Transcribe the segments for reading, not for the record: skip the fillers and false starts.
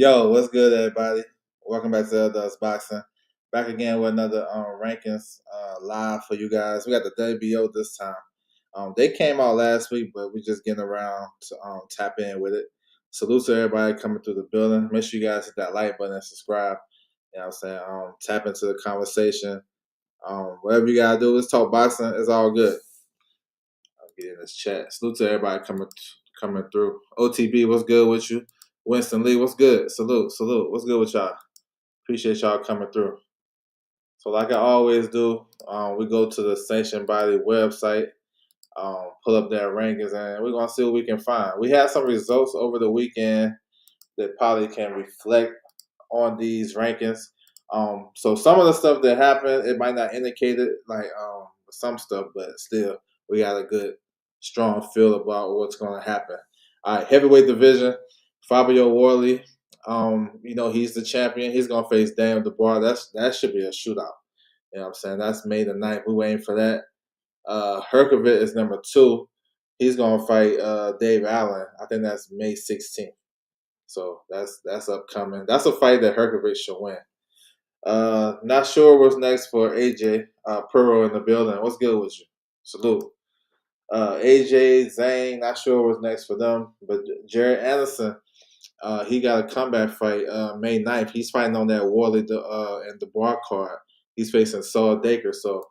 Yo, what's good, everybody? Welcome back to Does Boxing. Back again with another rankings live for you guys. We got the WBO this time. They came out last week, but we're just getting around to tap in with it. Salute to everybody coming through the building. Make sure you guys hit that like button and subscribe. You know what I'm saying? Tap into the conversation. Whatever you gotta do, let's talk boxing. It's all good. I'll get in this chat. Salute to everybody coming through. OTB, what's good with you? Winston Lee, what's good? Salute. What's good with y'all? Appreciate y'all coming through. So like I always do, we go to the Sanctioned Body website, pull up their rankings, and we're going to see what we can find. We had some results over the weekend that probably can reflect on these rankings. So some of the stuff that happened, it might not indicate it, like some stuff, but still, we got a good, strong feel about what's going to happen. All right, heavyweight division, Fabio Warley. He's the champion. He's gonna face Daniel Dubois. That should be a shootout. You know what I'm saying? That's May the 9th. We're waiting for that. Herkovic is number 2. He's gonna fight Dave Allen. I think that's May 16th. So that's upcoming. That's a fight that Herkovic should win. Not sure what's next for AJ. Puro in the building. What's good with you? Salute. AJ, Zane, not sure what's next for them. But Jared Anderson, he got a comeback fight May 9th. He's fighting on that Warley and Dubois card. He's facing Saul Dacre. So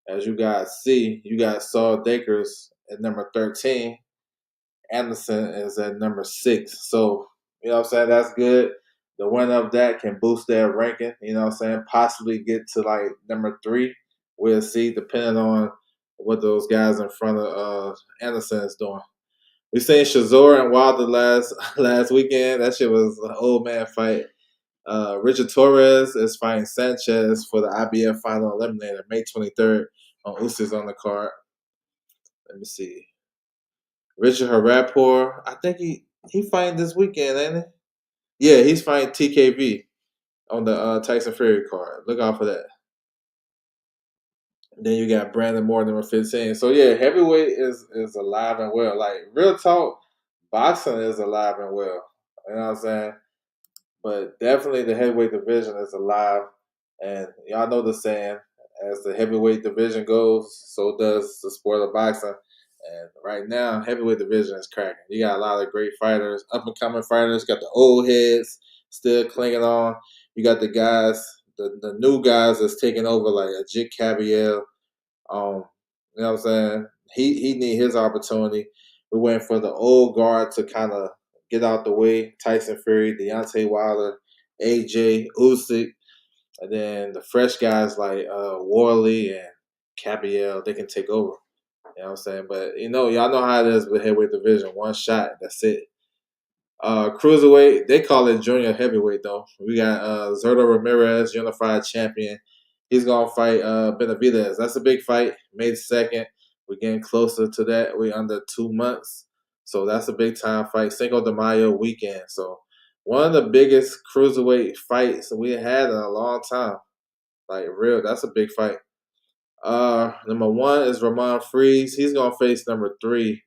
as you guys see, you got Saul Dacre's at number 13. Anderson is at number 6. So, you know what I'm saying? That's good. The winner of that can boost their ranking, you know what I'm saying? Possibly get to like number 3. We'll see, depending on what those guys in front of Anderson is doing. We seen Shazor and Wilder last weekend. That shit was an old man fight. Richard Torres is fighting Sanchez for the IBF final eliminator May 23rd on Usyk on the card. Let me see. Richard Harapur, I think he fighting this weekend, ain't he? Yeah, he's fighting TKV on the Tyson Fury card. Look out for that. Then you got Brandon Moore, number 15. So yeah, heavyweight is alive and well. Like real talk, boxing is alive and well. You know what I'm saying? But definitely the heavyweight division is alive. And y'all know the saying, as the heavyweight division goes, so does the sport of boxing. And right now, heavyweight division is cracking. You got a lot of great fighters, up and coming fighters. Got the old heads still clinging on. You got the guys, the new guys that's taking over, like a Jit Cabiel. You know what I'm saying? He need his opportunity. We went for the old guard to kind of get out the way. Tyson Fury, Deontay Wilder, AJ, Usyk, and then the fresh guys like Warley and Cabiel, they can take over. You know what I'm saying? But y'all know how it is with heavyweight division. One shot, that's it. Cruiserweight, they call it junior heavyweight though. We got Zerto Ramirez, unified champion. He's gonna fight Benavidez. That's a big fight. May 2nd. We're getting closer to that. We're under 2 months. So that's a big time fight. Cinco de Mayo weekend. So one of the biggest cruiserweight fights we had in a long time. Like real, that's a big fight. Number 1 is Ramon Freeze. He's gonna face number 3,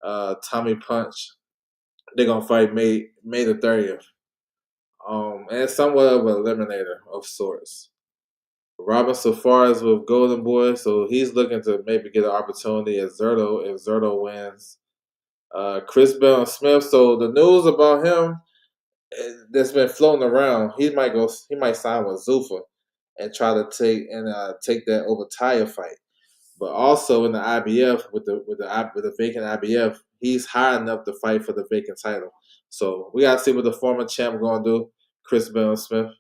Tommy Punch. They're gonna fight May the 30th. And somewhat of an eliminator of sorts. Robin Safaris with Golden Boy, so he's looking to maybe get an opportunity at Zerto if Zerto wins. Chris Bell Smith, so the news about him that's been floating around, he might sign with Zuffa and try to take that over Taya fight. But also in the IBF with the vacant IBF, he's high enough to fight for the vacant title. So we gotta see what the former champ gonna do, Chris Bell Smith.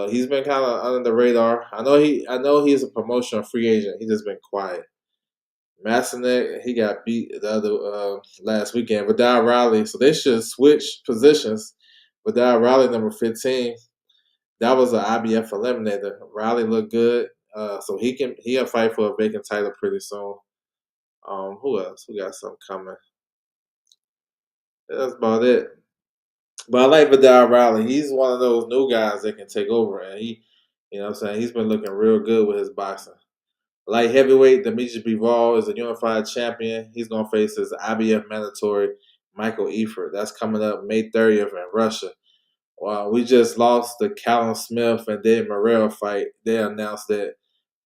He's been kind of under the radar. I know he's a promotional free agent. He's just been quiet. Massenet, he got beat the other last weekend. Vidal Riley, so they should switch positions. Vidal Riley, number 15, that was an IBF eliminator. Riley looked good, so he'll fight for a vacant title pretty soon. Who else? We got something coming. That's about it. But I like Vidal Riley. He's one of those new guys that can take over, and you know what I'm saying, he's been looking real good with his boxing. Light heavyweight, Demetrius Bivol is a unified champion. He's going to face his IBF mandatory, Michael Eifert. That's coming up May 30th in Russia. Well, we just lost the Callum Smith and Dave Morrell fight. They announced that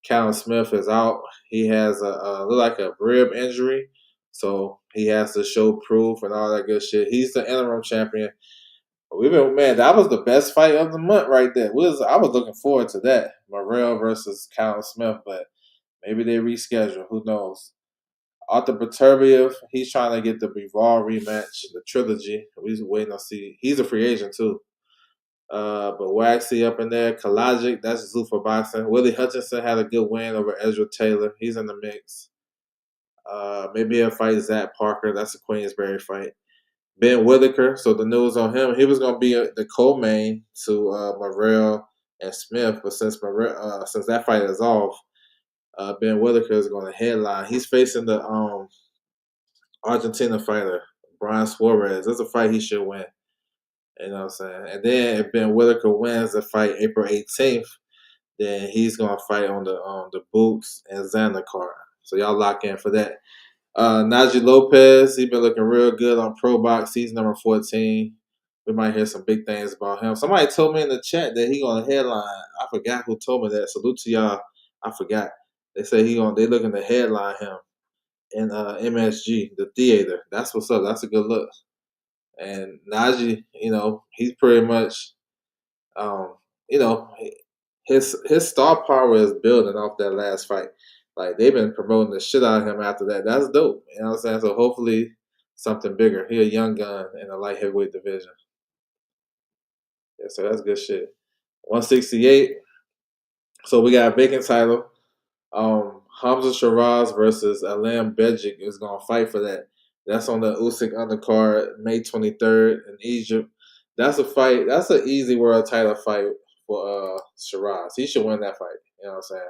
Callum Smith is out. He has look like a rib injury, so he has to show proof and all that good shit. He's the interim champion. We've been man, that was the best fight of the month right there. I was looking forward to that Morrell versus Callum Smith, but maybe they reschedule. Who knows? Arthur Beterbiev, he's trying to get the Bivol rematch, the trilogy. We're waiting to see. He's a free agent too. But Waxy up in there, Kalajic, that's Zuffa boxing. Willie Hutchinson had a good win over Ezra Taylor. He's in the mix. Maybe he'll fight Zach Parker. That's a Queensberry fight. Ben Whitaker, so the news on him, he was going to be the co-main to Morrell and Smith, but since that fight is off, Ben Whitaker is going to headline. He's facing the Argentina fighter, Brian Suarez. That's a fight he should win. You know what I'm saying? And then if Ben Whitaker wins the fight April 18th, then he's gonna fight on the Boots and Xander card. So y'all lock in for that. Najee Lopez, he's been looking real good on Pro Box. He's number 14. We might hear some big things about him. Somebody told me in the chat that he gonna headline. I forgot who told me that. Salute to y'all. I forgot. They say they looking to headline him in MSG, the theater. That's what's up. That's a good look. And Najee, he's pretty much, um, you know, his star power is building off that last fight. Like they've been promoting the shit out of him after that. That's dope. You know what I'm saying? So hopefully something bigger. He a young gun in the light heavyweight division. Yeah, so that's good shit. 168. So we got a vacant title. Hamza Shiraz versus Alam Bejic is gonna fight for that. That's on the Usyk undercard, May 23rd in Egypt. That's a fight. That's an easy world title fight for Shiraz. He should win that fight. You know what I'm saying?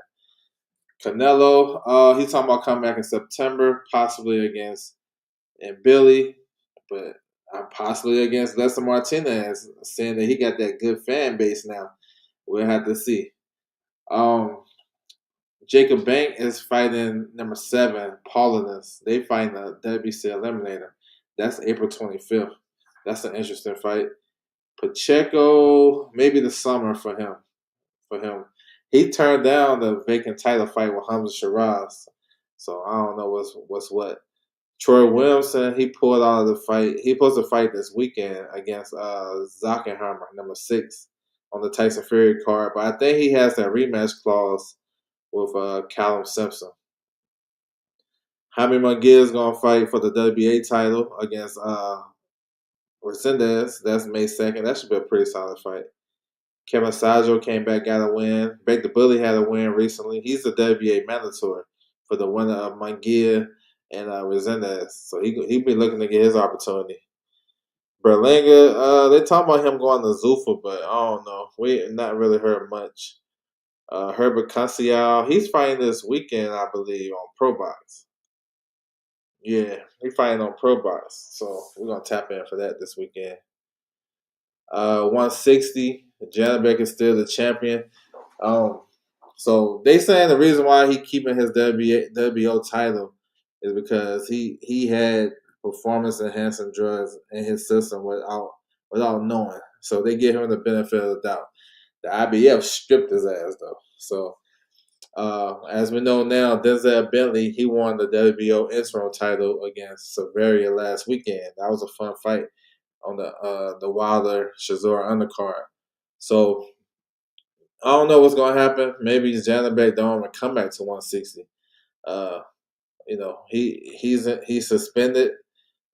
Canelo, he's talking about coming back in September, possibly against Billy, but possibly against Lester Martinez, saying that he got that good fan base now. We'll have to see. Jacob Bank is fighting number 7, Paulinus. They fighting the WBC Eliminator. That's April 25th. That's an interesting fight. Pacheco, maybe the summer for him. He turned down the vacant title fight with Hamza Shiraz. So I don't know what's what. Troy Williamson, he pulled out of the fight. He supposed to fight this weekend against Zockenheimer, number 6, on the Tyson Fury card. But I think he has that rematch clause with Callum Simpson. Jaime Munguia is going to fight for the WBA title against Resendez. That's May 2nd. That should be a pretty solid fight. Kevin Sajo came back, got a win. Beck the Bully had a win recently. He's the WBA mandatory for the winner of Munguia and Resendez. So he be looking to get his opportunity. Berlinga, they talking about him going to Zuffa, but I don't know. We not really heard much. Herbert Cassial, he's fighting this weekend, I believe, on Pro Box. Yeah, he's fighting on Pro Box, so we're gonna tap in for that this weekend. 160, Janabek is still the champion. So they saying the reason why he keeping his WBO title is because he had performance enhancing drugs in his system without knowing. So they give him the benefit of the doubt. The IBF stripped his ass though. So as we know now, Denzel Bentley, he won the WBO interim title against Severia last weekend. That was a fun fight on the Wilder Shazor undercard. So I don't know what's gonna happen. Maybe Janabek don't even come back to 160. He's suspended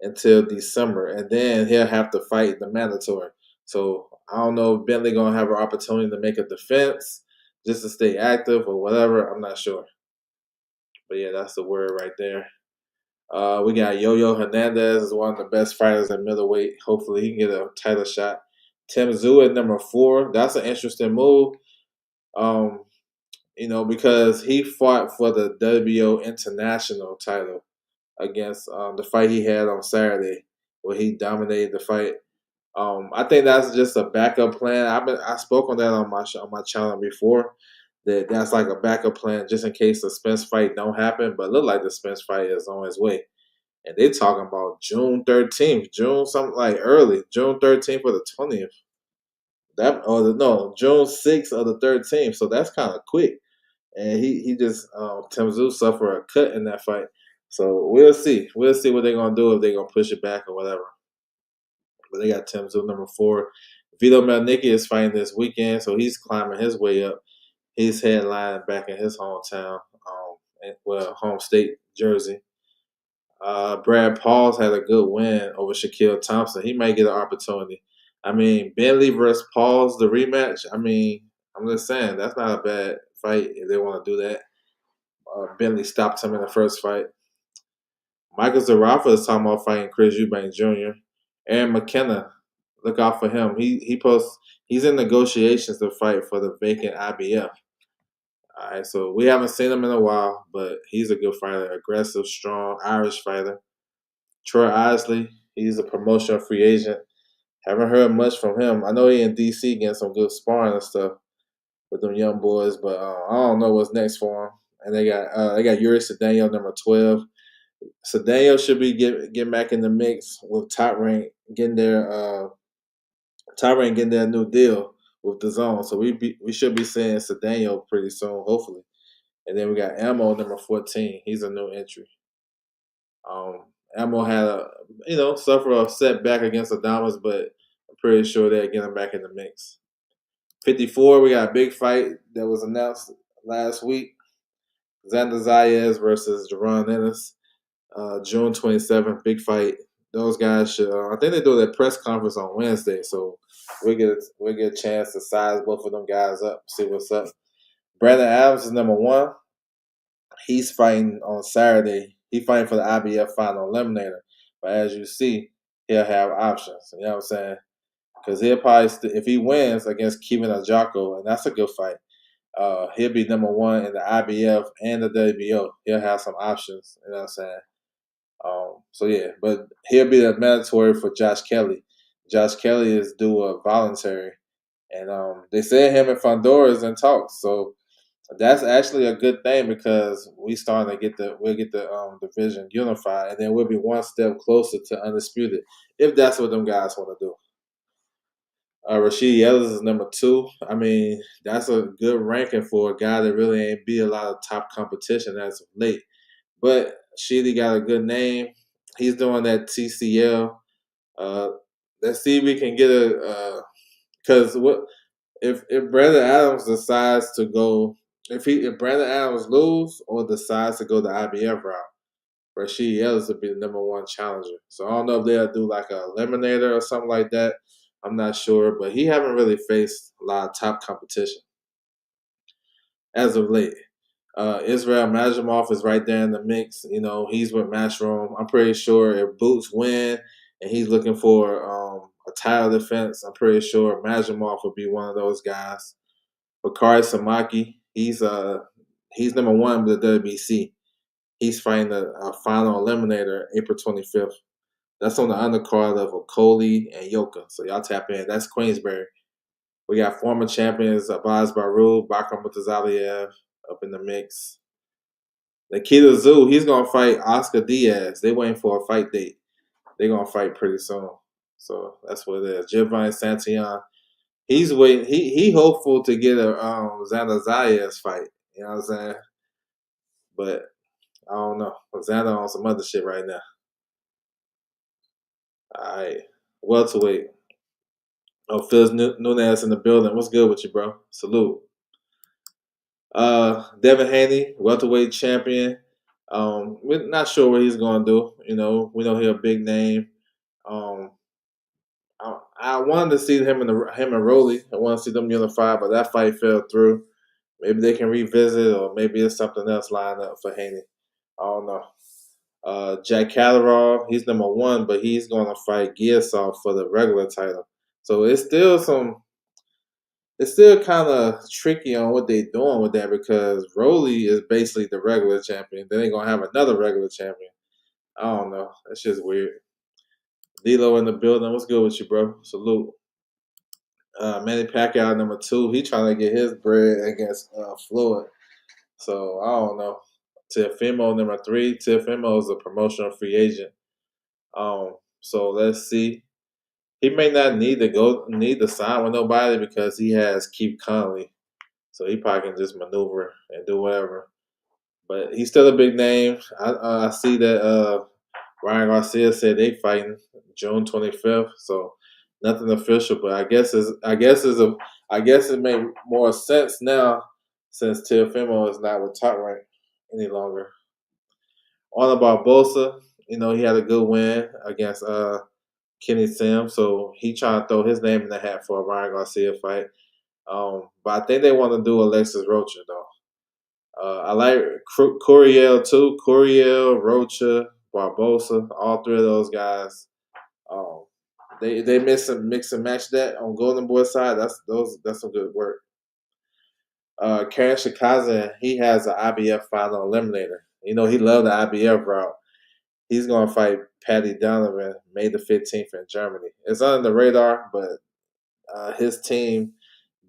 until December, and then he'll have to fight the mandatory. So I don't know if Bentley gonna have an opportunity to make a defense just to stay active or whatever. I'm not sure. But yeah, that's the word right there. We got Yo-Yo Hernandez is one of the best fighters at middleweight. Hopefully he can get a title shot. Tim Tszyu at number 4. That's an interesting move. Because he fought for the WBO International title against the fight he had on Saturday, where he dominated the fight. I think that's just a backup plan. I spoke on that on my channel before. That's like a backup plan just in case the Spence fight don't happen. But it look like the Spence fight is on its way, and they talking about June 13th, June something like early, June 13th or the 20th. That or the, no June 6th or the 13th. So that's kind of quick. And he just Timzu suffered a cut in that fight. So we'll see. We'll see what they're gonna do if they're gonna push it back or whatever. But they got Timzu number 4. Vito Melnicki is fighting this weekend, so he's climbing his way up. He's headlining back in his hometown, home state, Jersey. Brad Pauls had a good win over Shaquille Thompson. He might get an opportunity. I mean, Bentley versus Pauls, the rematch. I mean, I'm just saying that's not a bad fight if they want to do that. Bentley stopped him in the first fight. Michael Zarafa is talking about fighting Chris Eubank Jr. Aaron McKenna, look out for him. He's in negotiations to fight for the vacant IBF. All right, so we haven't seen him in a while, but he's a good fighter, aggressive, strong Irish fighter. Troy Isley, he's a promotional free agent. Haven't heard much from him. I know he in DC getting some good sparring and stuff with them young boys, but I don't know what's next for him. And they got Yuri Sedano, number 12. Sedano should be getting back in the mix with Top Rank getting their new deal with the zone. So we should be seeing Sedano pretty soon, hopefully. And then we got Ammo number 14. He's a new entry. Ammo had suffer a setback against Adamas, but I'm pretty sure they're getting back in the mix. 54, we got a big fight that was announced last week. Xander Zayas versus Jaron Ennis. June 27th, big fight. Those guys should. I think they do their press conference on Wednesday, so we get a chance to size both of them guys up, see what's up. Brandon Adams is number 1. He's fighting on Saturday. He's fighting for the IBF final eliminator, but as you see, he'll have options. You know what I'm saying? Because he'll probably if he wins against Kevin Ajako, and that's a good fight. He'll be number 1 in the IBF and the WBO. He'll have some options. You know what I'm saying? So yeah, but he'll be the mandatory for Josh Kelly. Josh Kelly is due a voluntary, and they said him and Fondora is in talks. So that's actually a good thing because we'll get the division unified, and then we'll be one step closer to undisputed if that's what them guys want to do. Rashid Ellis is number 2. I mean, that's a good ranking for a guy that really ain't beat a lot of top competition as of late. But Sheedy got a good name. He's doing that TCL. Let's see if we can get because what if Brandon Adams decides to go if Brandon Adams lose or decides to go the IBF route, Rashid Ellis would be the number 1 challenger. So I don't know if they'll do like a eliminator or something like that. I'm not sure, but he haven't really faced a lot of top competition as of late. Israel Majimov is right there in the mix. You know, he's with Matchroom. I'm pretty sure if Boots win and he's looking for a title defense, I'm pretty sure Majimov will be one of those guys. Bakari Samaki, he's number 1 with the WBC. He's fighting a final eliminator April 25th. That's on the undercard of Okoli and Yoka. So y'all tap in. That's Queensberry. We got former champions Abaz Baru, Bakram Mutazaliev up in the mix. Nikita Zoo, he's going to fight Oscar Diaz. They waiting for a fight date. They're going to fight pretty soon. So that's what it is. Giovanni Santillan, he's waiting. He hopeful to get a Xander Zayas fight. You know what I'm saying? But I don't know. Xander on some other shit right now. All right. Welterweight. Oh, Phil Nunes in the building. What's good with you, bro? Salute. Devin Haney, welterweight champion. We're not sure what he's going to do. You know, we know he's a big name. I wanted to see him and Rolly. I want to see them unified, but that fight fell through. Maybe they can revisit, or maybe it's something else lined up for Haney. I don't know. Jack Catterall, he's number 1, but he's going to fight Gearsov for the regular title. So it's still kind of tricky on what they're doing with that because Rolly is basically the regular champion. Then they're going to have another regular champion. I don't know. That's just weird. D-Lo in the building. What's good with you, bro? Salute. Manny Pacquiao, number 2. He trying to get his bread against Floyd. So, I don't know. Teofimo, number 3. Teofimo is a promotional free agent. So, let's see. He may not need to sign with nobody because he has Keith Conley, so he probably can just maneuver and do whatever. But he's still a big name. I see that Ryan Garcia said they fighting June 25th, so nothing official. But I guess it made more sense now since Teofimo is not with Top Rank any longer. On about Bosa, he had a good win against Kenny Sim, so he trying to throw his name in the hat for a Ryan Garcia fight. But I think they want to do Alexis Rocha though. I like Curiel too. Curiel, Rocha, Barbosa, all three of those guys. Um, they mix and match that on Golden Boy side. That's some good work. Karen Shikazen, he has an IBF final eliminator. He loved the IBF route. He's going to fight Patty Donovan May the 15th in Germany. It's under the radar, but his team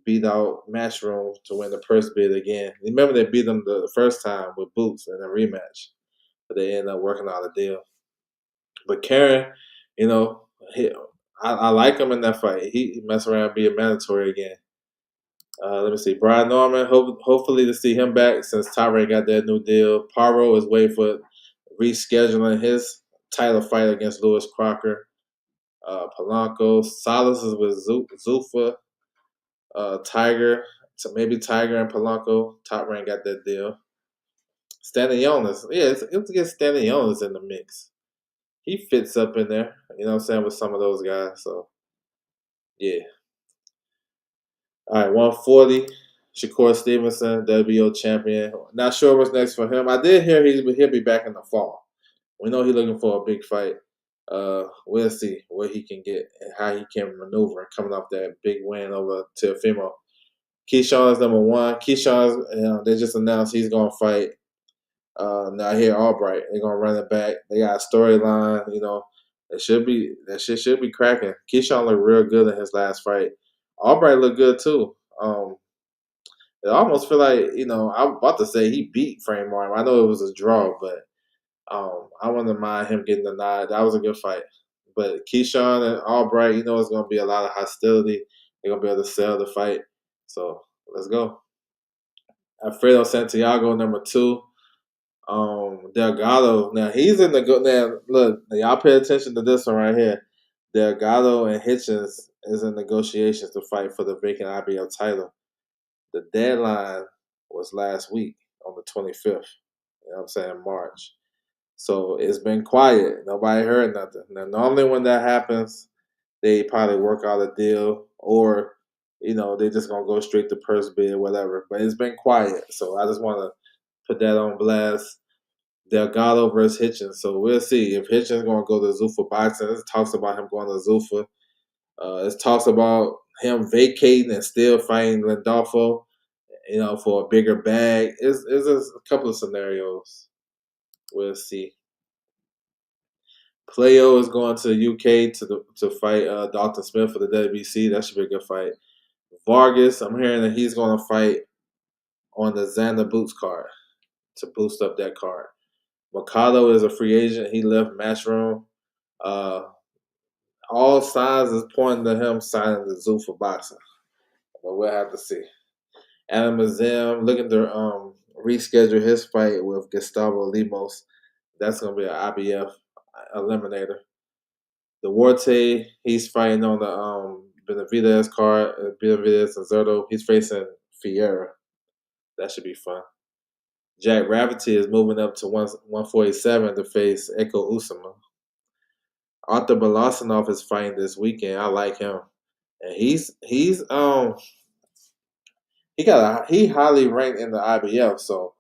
beat out Matchroom to win the purse bid again. Remember they beat them the first time with Boots in a rematch, but they ended up working out a deal. But Karen, you know, he, I like him in that fight. He mess around and be a mandatory again. Let me see. Brian Norman, hopefully to see him back since Tyre got that new deal. Paro is waiting for rescheduling his title fight against Lewis Crocker. Polanco. Salas is with Zufa. Tiger. So maybe Tiger and Polanco. Top Rank got that deal. Stanley Jonas. Yeah, it's get Stanley Jonas in the mix. He fits up in there, what I'm saying, with some of those guys. So, yeah. All right, 140. Shakur Stevenson, WBO champion. Not sure what's next for him. I did hear he'll be back in the fall. We know he's looking for a big fight. We'll see what he can get and how he can maneuver coming off that big win over Teofimo. Keyshawn is number one. Keyshawn, they just announced he's going to fight now here Albright. They're going to run it back. They got a storyline, that shit should be cracking. Keyshawn looked real good in his last fight. Albright looked good too. It almost feel like, I'm about to say he beat Frame Martin. I know it was a draw, but I wouldn't mind him getting the nod. That was a good fight. But Keyshawn and Albright, it's going to be a lot of hostility. They're going to be able to sell the fight. So let's go. Alfredo Santiago, number two. Delgado. Now he's in the now. Look, now y'all pay attention to this one right here. Delgado and Hitchens is in negotiations to fight for the vacant IBL title. The deadline was last week on the 25th. You know what I'm saying? March. So it's been quiet. Nobody heard nothing. Now, normally when that happens, they probably work out a deal or, they're just going to go straight to purse bid, whatever. But it's been quiet. So I just want to put that on blast. Delgado versus Hitchens. So we'll see if Hitchens going to go to Zuffa Boxing. It talks about him going to Zuffa. It talks about him vacating and still fighting Landolfo, for a bigger bag. It's just a couple of scenarios. We'll see. Playo is going to the UK to fight Dalton Smith for the WBC. That should be a good fight. Vargas, I'm hearing that he's going to fight on the Xander Boots card to boost up that card. Mercado is a free agent. He left Matchroom. All signs is pointing to him signing the Zoo for boxing. But we'll have to see. Adam Azim looking to reschedule his fight with Gustavo Limos. That's going to be an IBF eliminator. Duarte, he's fighting on the Benavidez card. Benavidez and Zerto. He's facing Fiera. That should be fun. Jack Rafferty is moving up to 147 to face Eko Usama. Arthur Belasanov is fighting this weekend. I like him, and he highly ranked in the IBF. So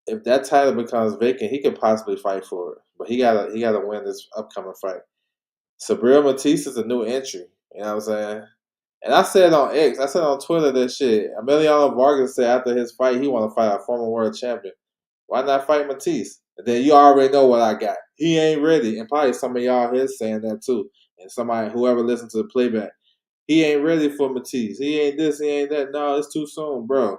if that title becomes vacant, he could possibly fight for it. But he gotta win this upcoming fight. Sabril Matisse is a new entry. You know what I'm saying? And I said on X, I said on Twitter that shit. Emiliano Vargas said after his fight he want to fight a former world champion. Why not fight Matisse? And then you already know what I got. He ain't ready. And probably some of y'all here saying that too. And whoever listens to the playback, he ain't ready for Matisse. He ain't this, he ain't that. No, it's too soon, bro.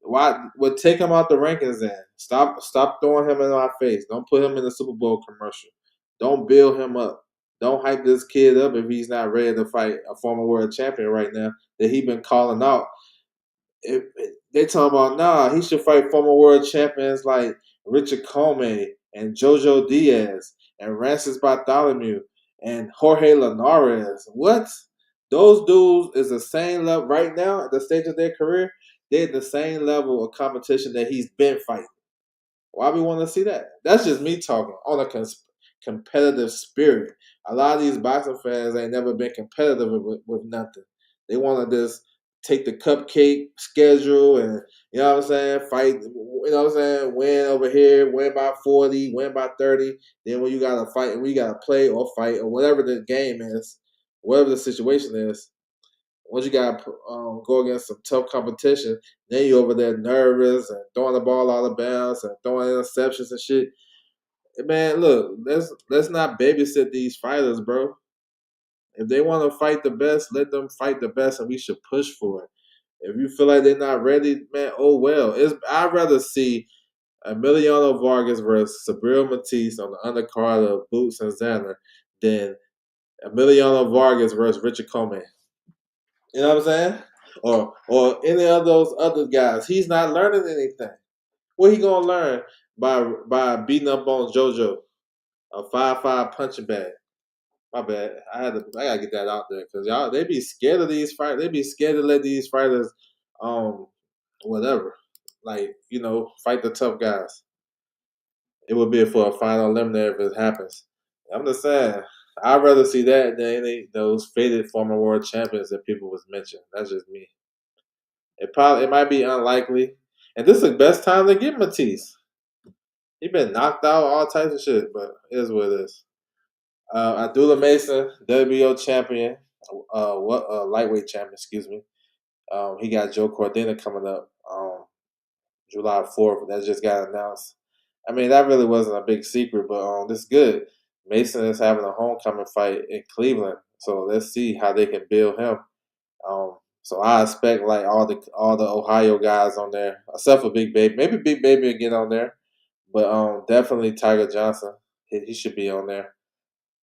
Why? Well, take him out the rankings then. Stop throwing him in our face. Don't put him in the Super Bowl commercial. Don't build him up. don't hype this kid up if he's not ready to fight a former world champion right now that he been calling out. They talking about he should fight former world champions like Richard Comey and Jojo Diaz and Francis Bartholomew and Jorge Linares. What? Those dudes is the same level right now at the stage of their career. They're the same level of competition that he's been fighting. Why we want to see that? That's just me talking on a competitive spirit. A lot of these boxing fans ain't never been competitive with nothing. They want to just take the cupcake schedule and, you know what I'm saying, fight, you know what I'm saying, win over here, win by 40, win by 30. Then when you got to fight, when you got to play or fight or whatever the game is, whatever the situation is, once you got to go against some tough competition, then you over there nervous and throwing the ball out of bounds and throwing interceptions and shit. Man, look, let's not babysit these fighters, bro. If they want to fight the best, let them fight the best, and we should push for it. If you feel like they're not ready, man, oh well. I'd rather see Emiliano Vargas versus Sabril Matisse on the undercard of Boots and Xander than Emiliano Vargas versus Richard Comey. You know what I'm saying? Or any of those other guys. He's not learning anything. What he gonna learn by beating up on JoJo, a 5'5" punching bag? My bad. I gotta get that out there because y'all they be scared of these fighters. They be scared to let these fighters, um, whatever, like fight the tough guys. It would be for a final eliminator if it happens. I'm just saying. I'd rather see that than any those faded former world champions that people was mentioning. That's just me. It might be unlikely, and this is the best time to get Matisse. He been knocked out, all types of shit, but it is what it is. Abdullah Mason, WBO champion, lightweight champion, excuse me. He got Joe Cordina coming up July 4th. That just got announced. I mean, that really wasn't a big secret, but this is good. Mason is having a homecoming fight in Cleveland, so let's see how they can build him. So I expect like all the Ohio guys on there, except for Big Baby. Maybe Big Baby will get on there, but definitely Tiger Johnson. He should be on there.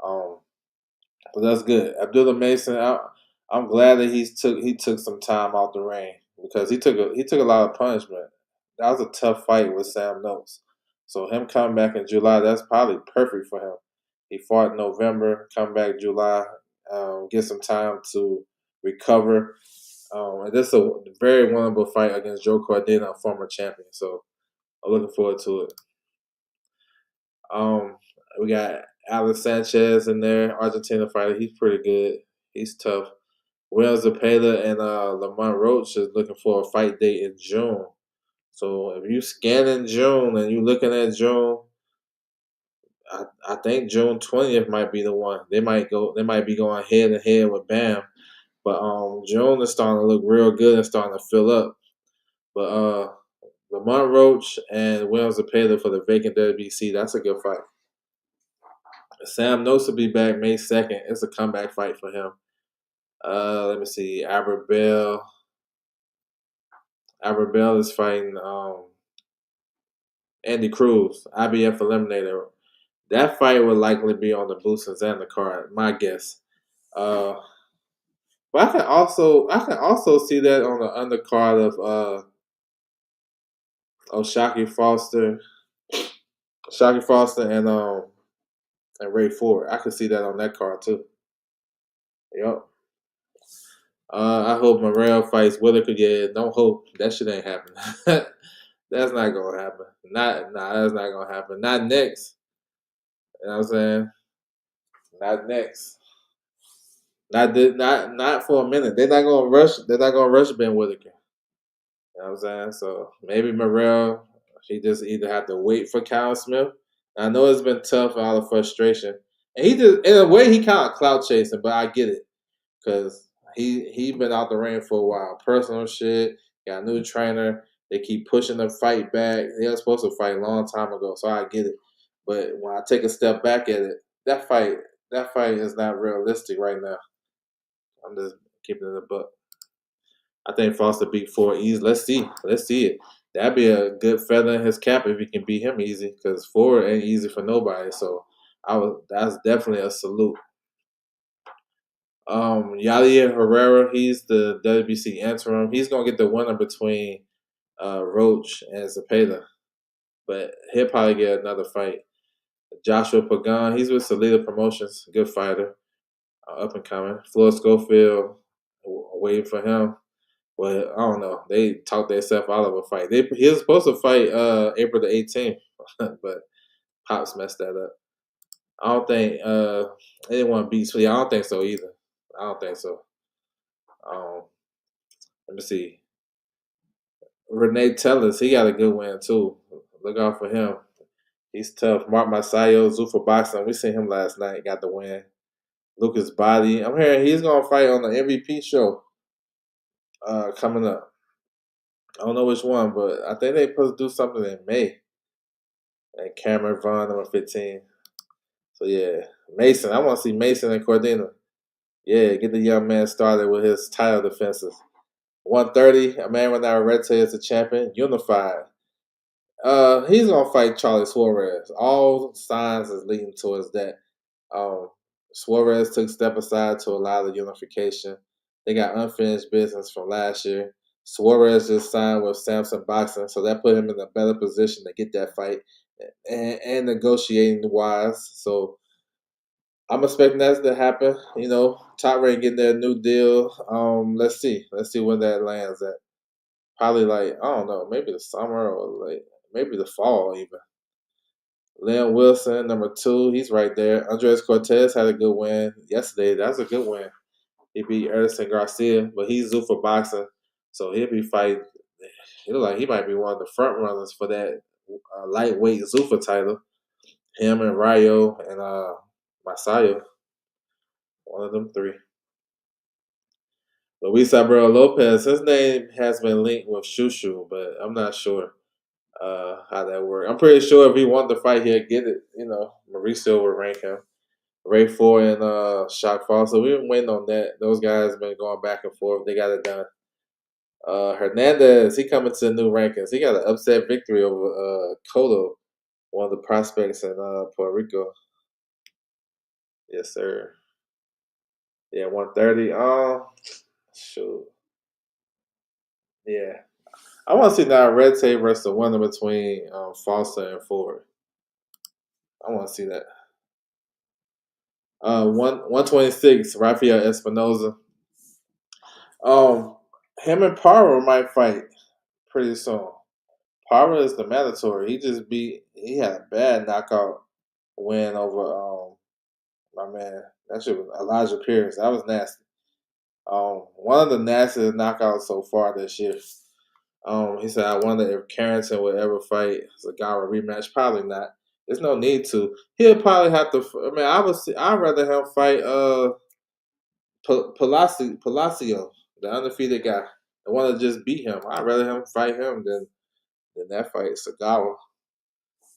Um, but that's good. Abdullah Mason. I'm glad that he took some time out the ring because he took a lot of punishment. That was a tough fight with Sam Noakes. So him coming back in July, that's probably perfect for him. He fought in November, come back July, get some time to recover. And this is a very winnable fight against Joe Cordina, a former champion. So I'm looking forward to it. We got Alex Sanchez in there, Argentina fighter. He's pretty good. He's tough. Will Zepeda and Lamont Roach is looking for a fight date in June. So if you scanning June and you looking at June, I think June 20th might be the one. They might be going head to head with Bam. But June is starting to look real good and starting to fill up. But Lamont Roach and Will Zepeda for the vacant WBC, that's a good fight. Sam Noakes will be back May 2nd. It's a comeback fight for him. Let me see. Albert Bell. Albert Bell is fighting Andy Cruz, IBF eliminator. That fight would likely be on the Boots and Xander card, my guess. Uh, but I can also see that on the undercard of Shockey Foster and Ray Ford. I could see that on that card too. Yep. I hope Morrell fights Whitaker. Yeah, don't hope that shit ain't happening. That's not gonna happen. That's not gonna happen. Not next. You know what I'm saying? Not next. Not for a minute. They're not gonna rush. They're not gonna rush Ben Whitaker. You know what I'm saying? So maybe Morrell, he just either have to wait for Kyle Smith. I know it's been tough out of frustration, and he just in a way he kind of clout chasing, but I get it because he been out the ring for a while. Personal shit. Got a new trainer. They keep pushing the fight back. They were supposed to fight a long time ago, so I get it. But when I take a step back at it, that fight is not realistic right now. I'm just keeping it a buck. I think Foster beat Ford easy. Let's see it. That'd be a good feather in his cap if he can beat him easy, because Ford ain't easy for nobody. So that's definitely a salute. Yadir Herrera, he's the WBC interim. He's gonna get the winner between Roach and Zepeda, but he'll probably get another fight. Joshua Pagan, he's with Salida Promotions, good fighter, up and coming. Floyd Schofield, waiting for him. Well, I don't know. They talked themselves out of a fight. He was supposed to fight April the 18th, but Pops messed that up. I don't think they didn't want to beat Sweet. I don't think so either. I don't think so. Um, Let me see. Renee Tellers, he got a good win too. Look out for him. He's tough. Mark Masayo, Zufa Boxing. We seen him last night. Got the win. Lucas Body. I'm hearing he's gonna fight on the MVP show coming up. I don't know which one, but I think they supposed to do something in May. And Cameron Vaughn, number 15. So yeah, Mason. I want to see Mason and Cordina. Yeah, get the young man started with his title defenses. 130, a man without a red tail is a champion. Unified. He's gonna fight Charlie Suarez. All signs is leading towards that. Um, Suarez took a step aside to allow the unification. They got unfinished business from last year. Suarez just signed with Samson Boxing, so that put him in a better position to get that fight and negotiating wise. So I'm expecting that to happen. Top Rank getting their new deal. Let's see. Let's see when that lands at. Probably like, I don't know, maybe the summer or like maybe the fall even. Liam Wilson, number 2, he's right there. Andres Cortez had a good win yesterday. That's a good win. He beat Edison Garcia, but he's due for boxing, so he'll be fighting. It look like he might be one of the front runners for that lightweight Zuffa title. Him and Rayo and Masayo, one of them 3. Luis Abreu Lopez, his name has been linked with Shushu, but I'm not sure how that works. I'm pretty sure if he wanted to fight, he'd get it. Mauricio would rank him. Ray Four and Shock Fall. So we've been waiting on that. Those guys been going back and forth. They got it done. Hernandez, he coming to the new rankings. He got an upset victory over Cotto, one of the prospects in Puerto Rico. Yes, sir. Yeah, 130. Shoot. Yeah. I want to see now Red Tape versus the winner between Foster and Ford. I want to see that. 126, Rafael Espinoza. Him and Parra might fight pretty soon. Parra is the mandatory. He had a bad knockout win over my man. That shit was Elijah Pierce. That was nasty. One of the nastiest knockouts so far this year. He said, I wonder if Carrington would ever fight Zagawa rematch. Probably not. There's no need to. He'll probably have to. I mean, I'd rather him fight Palacio, the undefeated guy, the one that just beat him. I'd rather him fight him than that fight Sagawa.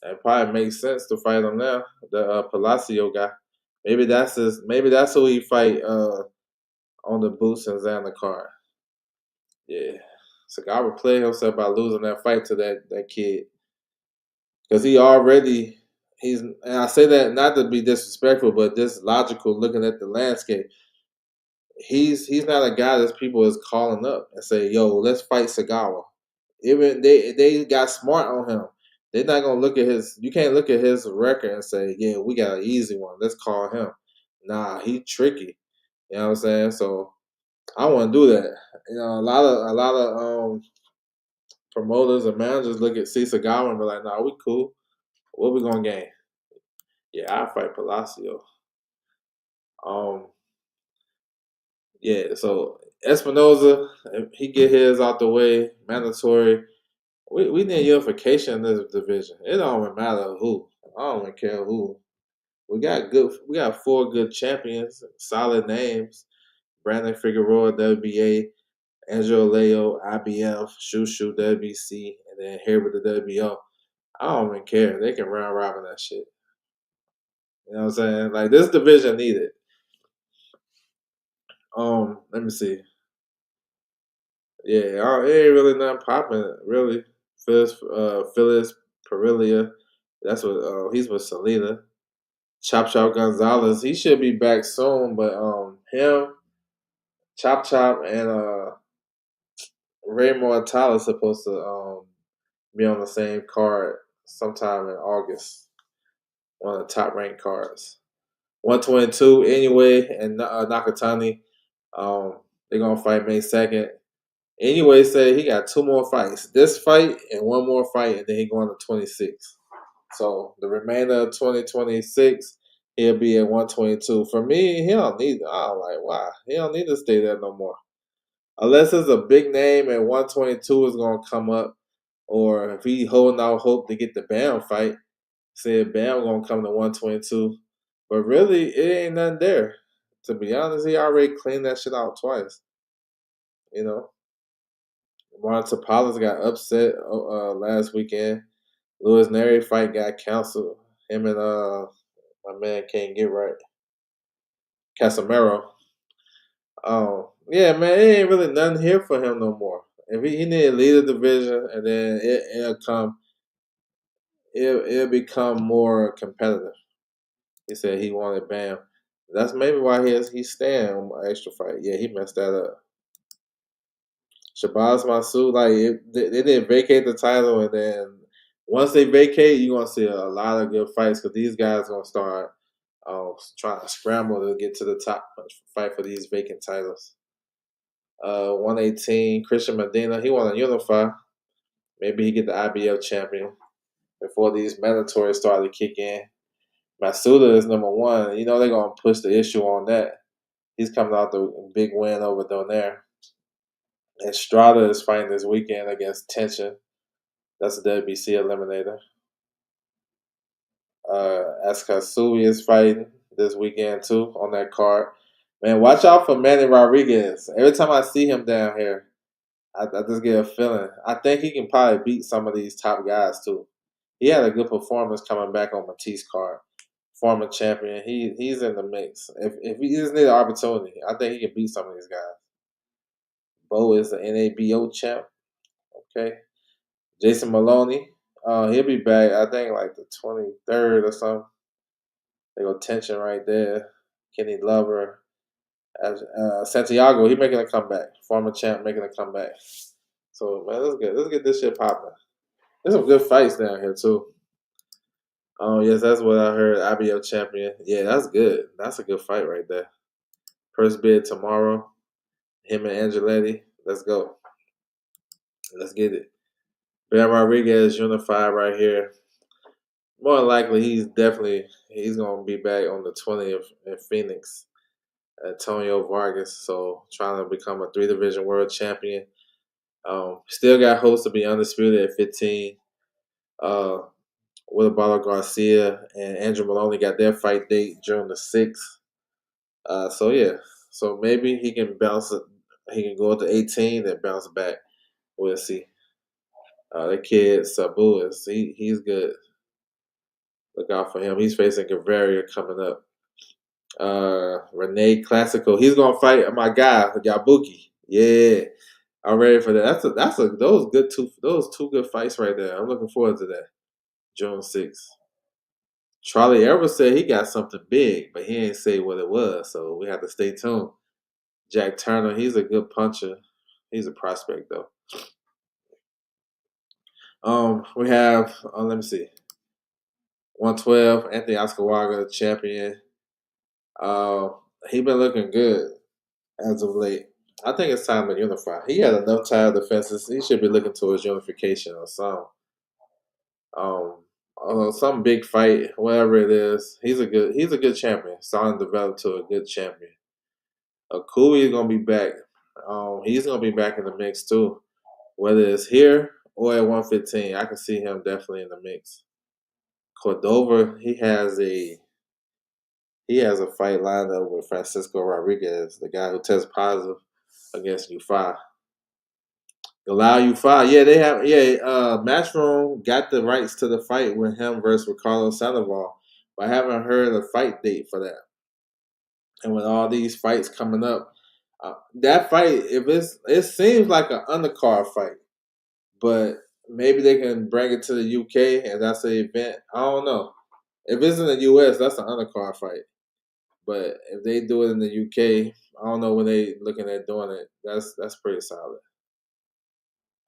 It probably makes sense to fight him now, the Palacio guy. Maybe that's his. Maybe that's who he fight on the Boost and Xander card. Yeah, Sagawa played himself by losing that fight to that kid because he's. And I say that not to be disrespectful, but just logical looking at the landscape. He's not a guy that people is calling up and say, "Yo, let's fight Sagawa." Even they got smart on him. They're not gonna look at his. You can't look at his record and say, "Yeah, we got an easy one. Let's call him." Nah, he tricky. You know what I'm saying? So I want to do that. A lot of promoters and managers look at C Sagawa and be like, "Nah, we cool. What we gonna gain?" Yeah, I fight Palacio. Um, yeah. So Espinoza, if he get his out the way, mandatory. We need unification in this division. It don't even matter who. I don't even care who. We got 4 good champions, solid names. Brandon Figueroa, WBA, Angelo Leo, IBF, Shushu, WBC, and then here with the WBO. I don't even care. They can round robin that shit. You know what I'm saying? Like this division needed. Let me see. Yeah, it ain't really nothing popping, really. Phyllis Perilia. That's what he's with Selena. Chop Chop Gonzalez, he should be back soon, but him Chop Chop and Raymore Tyler supposed to be on the same card sometime in August. One of the top ranked cards. 122 anyway, and Nakatani. They're gonna fight May 2nd. Anyway, said he got two more fights. This fight and one more fight, and then he going to 26. So the remainder of 2026, he'll be at 122. For me, he don't need. I don't like why he don't need to stay there no more. Unless it's a big name and 122 is gonna come up, or if he holding out hope to get the Bam fight, said Bam gonna come to 122. But really, it ain't nothing there. To be honest, he already cleaned that shit out twice. You know, Ron Tapales got upset last weekend. Louis Neri fight got canceled. Him and my man can't get right. Casamero. Yeah, man, it ain't really nothing here for him no more. If he need to lead the division, and then it'll become more competitive. He said he wanted Bam. That's maybe why he's staying on an extra fight. Yeah, he messed that up. Shabazz Masood, they didn't vacate the title, and then once they vacate, you're gonna see a lot of good fights because these guys gonna start trying to scramble to get to the top, fight for these vacant titles. 118, Christian Medina, he want to unify. Maybe he get the IBF champion before these mandatories start to kick in. Masuda is number one. You know they're gonna push the issue on that. He's coming out the big win over Donaire. And Strada is fighting this weekend against Tension. That's a WBC eliminator. Askasui is fighting this weekend too on that card. Man, watch out for Manny Rodriguez. Every time I see him down here, I just get a feeling. I think he can probably beat some of these top guys too. He had a good performance coming back on Matisse card. Former champion. He's in the mix. If he just need an opportunity, I think he can beat some of these guys. Bo is the NABO champ. Okay. Jason Maloney. He'll be back, I think, like the 23rd or something. They go Tension right there. Kenny Glover. Santiago, he making a comeback. Former champ making a comeback. So, man, let's get this shit popping. There's some good fights down here, too. Oh, yes, that's what I heard. IBO champion. Yeah, that's good. That's a good fight right there. First bid tomorrow. Him and Angeletti. Let's go. Let's get it. Ben Rodriguez unified right here. More than likely, he's gonna be back on the 20th in Phoenix. Antonio Vargas, so trying to become a 3 division world champion. Still got hopes to be undisputed at 15. Uh, Wilbaro Garcia and Andrew Maloney got their fight date June the 6th. So yeah, so maybe he can bounce. He can go up to 18 and bounce back. We'll see. The kid Sabu he's good. Look out for him. He's facing Gavaria coming up. Renee Classico. He's gonna fight my guy Yabuki. Yeah, I'm ready for that. Those two good fights right there. I'm looking forward to that. June 6th. Charlie Evers said he got something big, but he ain't say what it was, so we have to stay tuned. Jack Turner, he's a good puncher. He's a prospect though. We have let me see. 112, Anthony Oscawaga, champion. Uh, he been looking good as of late. I think it's time to unify. He had enough title defenses. He should be looking towards unification or some some big fight, whatever it is. He's a good champion. Starting to develop to a good champion. Akui is gonna be back. He's gonna be back in the mix too. Whether it's here or at 115, I can see him definitely in the mix. Cordova, he has a fight lined up with Francisco Rodriguez, the guy who tests positive against Ufa. Allow Ufa, yeah, they have, yeah. Matchroom got the rights to the fight with him versus Ricardo Sandoval, but I haven't heard a fight date for that. And with all these fights coming up, that fight, it seems like an undercard fight, but maybe they can bring it to the UK and that's the event. I don't know. If it's in the US, that's an undercard fight. But if they do it in the UK, I don't know when they looking at doing it. That's pretty solid.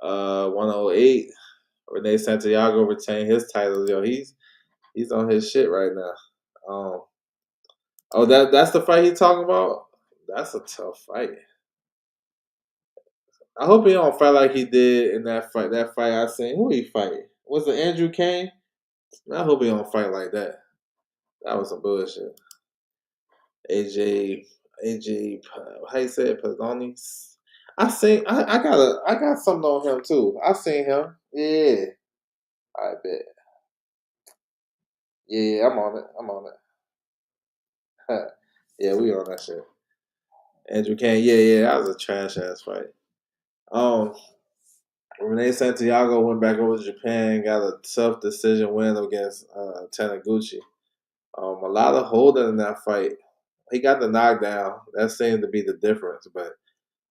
108. Renee Santiago retained his title. Yo, he's on his shit right now. Oh, that's the fight he talking about. That's a tough fight. I hope he don't fight like he did in that fight. That fight I seen. Who he fight? Was it Andrew Kane? I hope he don't fight like that. That was some bullshit. AJ, AJ, how you say it? Pagonis. I got something on him too. I seen him. Yeah, I bet. Yeah, I'm on it. I'm on it. Yeah, we on that shit. Andrew Kane. Yeah, yeah, that was a trash ass fight. Um, Renee Santiago went back over to Japan, got a tough decision win against Taniguchi. A lot of holding in that fight. He got the knockdown. That seemed to be the difference, but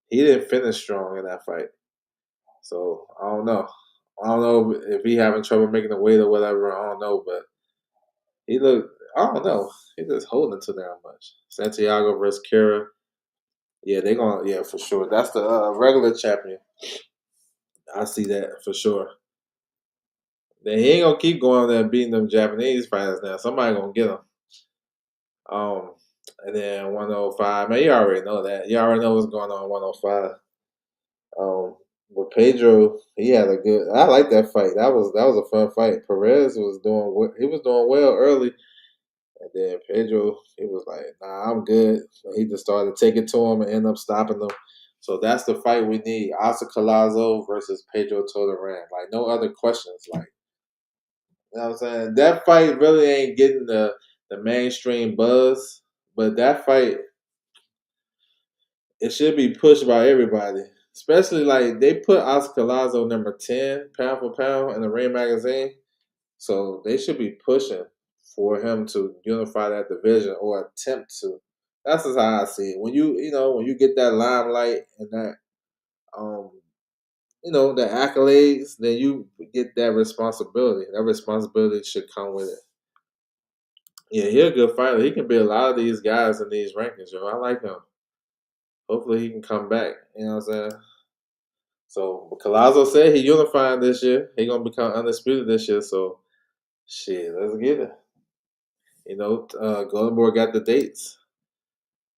he didn't finish strong in that fight. So I don't know. I don't know if he having trouble making the weight or whatever. I don't know, but he looked. I don't know. He just holding too damn much. Santiago versus Kira. Yeah, they gonna. Yeah, for sure. That's the regular champion. I see that for sure. Then he ain't gonna keep going there and beating them Japanese fighters now. Somebody gonna get him. Um, and then 105. Man, you already know that. You already know what's going on 105. Um, but Pedro, he had a good. I like that fight. That was a fun fight. Perez was doing. He was doing well early, and then Pedro, he was like, "Nah, I'm good." So he just started to take it to him and end up stopping them. So that's the fight we need: Asa Colazo versus Pedro Todoran. Like no other questions. Like you know what I'm saying? That fight really ain't getting the mainstream buzz, but that fight it should be pushed by everybody. Especially like they put Oscar Collazo number 10 pound for pound in the Ring magazine. So they should be pushing for him to unify that division or attempt to. That's just how I see it. When you get that limelight and that um the accolades, then you get that responsibility. That responsibility should come with it. Yeah, he a good fighter. He can beat a lot of these guys in these rankings, yo. I like him. Hopefully he can come back. You know what I'm saying? So Collazo said he unifying this year. He gonna become undisputed this year. So shit, let's get it. Golden Boy got the dates.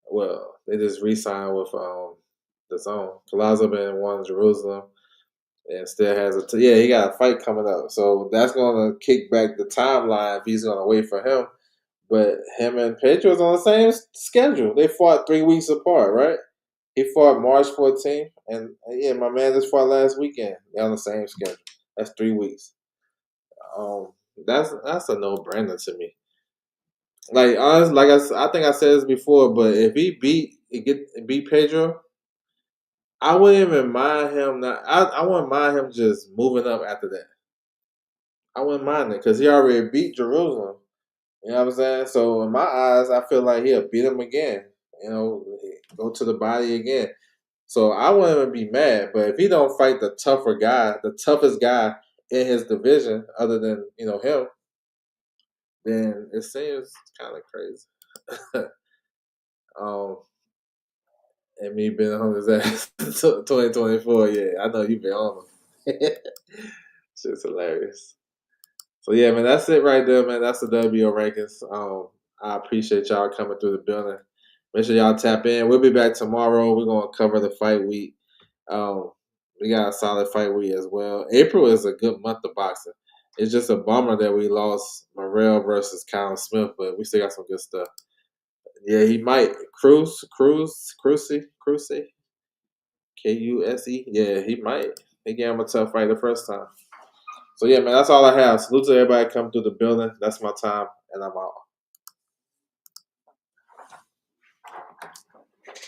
Well, they just re-signed with the zone. Collazo been in Jerusalem and still has yeah, he got a fight coming up. So that's gonna kick back the timeline if he's gonna wait for him. But him and Pedro's on the same schedule. They fought 3 weeks apart, right? He fought March 14th, and yeah, my man just fought last weekend. They're on the same schedule. That's 3 weeks. Um, that's a no brainer to me. Like honestly, I think I said this before, but if he beat Pedro, I wouldn't even mind him. I wouldn't mind him just moving up after that. I wouldn't mind it because he already beat Jerusalem. You know what I'm saying? So in my eyes, I feel like he'll beat him again. Go to the body again. So I wouldn't even be mad. But if he don't fight the tougher guy, the toughest guy in his division, other than him, then it seems kind of crazy. um, and me being on his ass 2024. Yeah, I know you've been on him. Shit's hilarious. So yeah, man, that's it right there, man. That's the WBO rankings. I appreciate y'all coming through the building. Make sure y'all tap in. We'll be back tomorrow. We're gonna cover the fight week. We got a solid fight week as well. April is a good month of boxing. It's just a bummer that we lost Morrell versus Callum Smith, but we still got some good stuff. Yeah, he might. Cruise, Kuse. Yeah, he might. He gave him a tough fight the first time. So yeah, man, that's all I have. Salute to everybody coming through the building. That's my time, and I'm out.